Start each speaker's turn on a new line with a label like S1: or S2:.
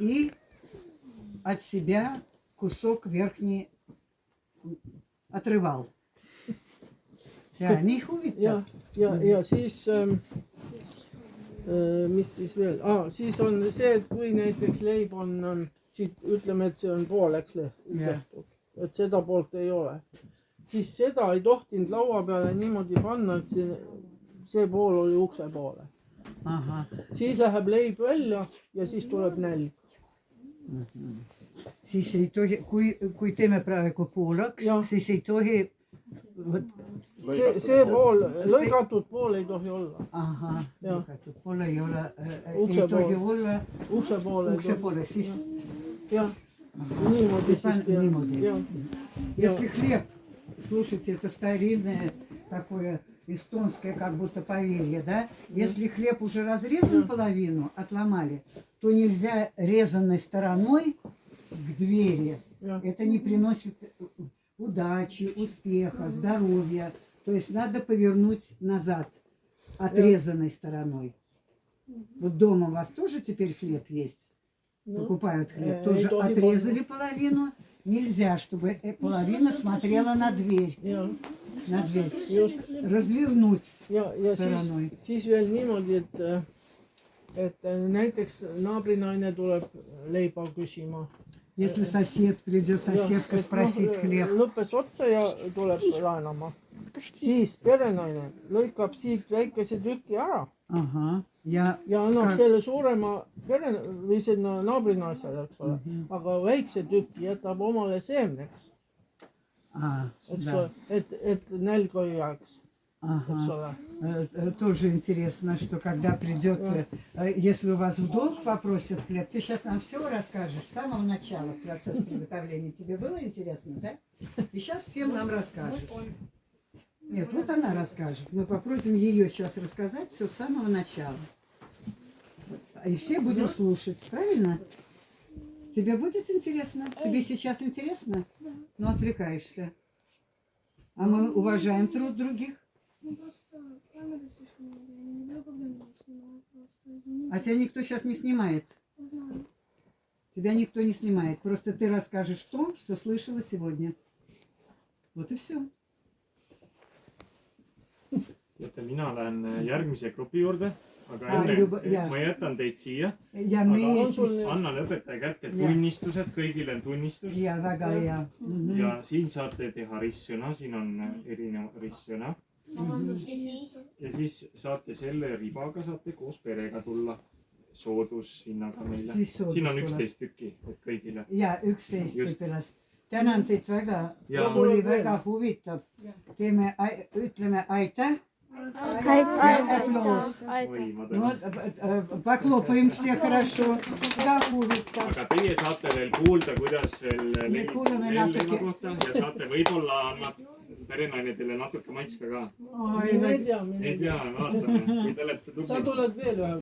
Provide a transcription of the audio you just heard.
S1: и от себя кусок верхний otrõval. Ja nii huvitav.
S2: Ja siis mis siis veel? Siis on see, et kui näiteks leib on siit, ütleme, et see on pooleks tehtud, et seda poolt ei ole, siis seda ei tohtinud laua peale niimoodi panna, et see pool oli ukse poole.
S1: Aha.
S2: Siis läheb leib välja ja siis tuleb nälg.
S1: Siis ei tohi, kui teeme praegu poolaks, siis ei tohi...
S2: See pool, lõigatud pool ei tohi olla.
S1: Aha, lõigatud pool ei ole,
S2: Ukse
S1: ei tohi olla
S2: ukse
S1: poole, siis...
S2: Jah, niimoodi.
S1: Если хлеб, слушайте, это старинное такое эстонское как будто поверье, да? Если хлеб уже разрезан половину, отломали, то нельзя резанной стороной к двери. Это не приносит удачи, успеха, здоровья. То есть надо повернуть назад отрезанной стороной. Вот дома у вас тоже теперь хлеб есть? Покупают хлеб. Тоже отрезали половину. Нельзя, чтобы половина смотрела на дверь. На dверь. Развернуть стороной.
S2: Siis veel niimoodi, et näiteks naabrinaine tuleb leiba küsima.
S1: Если сосед придет, соседка спросить хлеб.
S2: Lõppes otsa ja tuleb laenama. Siis perenaine lõikab siit väikese tüki ära. Ja annab selle suurema või sinna naabrinaisele, eks ole. Aga väikse tüki jätab omale seemneks. Et nälga ei jääks.
S1: Тоже интересно, что когда придет, если у вас в долг попросят хлеб, ты сейчас нам все расскажешь с самого начала процесс приготовления. Тебе было интересно, да? И сейчас всем нам расскажешь. Нет, вот она расскажет. Мы попросим ее сейчас рассказать все с самого начала. И все будем слушать, правильно? Тебе будет интересно? Тебе сейчас интересно? Ну, отвлекаешься. А мы уважаем труд других. А тебя никто сейчас не снимает? Тебя никто не снимает. Просто ты расскажешь то, что слышала сегодня. Вот и все.
S3: Mina lähen järgmise grupi juurde, aga enne ma jätan teid siia. Annan õpetaja kätte tunnistused, kõigil on tunnistus. Ja siin saate teha ristsõna, siin on erinev ristsõna. Ja siis saate selle ribaga saate koos perega tulla soodushinnaga meile. Siin on 11 tükki kõigile.
S1: Ja 11 õpilast. Tänan teid väga. Oli väga huvitav. Ütleme aitäh. Похлопаем все хорошо.
S3: Aga teie saate veel kuulda, kuidas veel leiba kohta ja saate võib-olla annab perenaine teile natuke maitska ka.
S2: Ei tea,
S3: vaatame, kui te olete tubli.
S2: Sa tuled veel ühe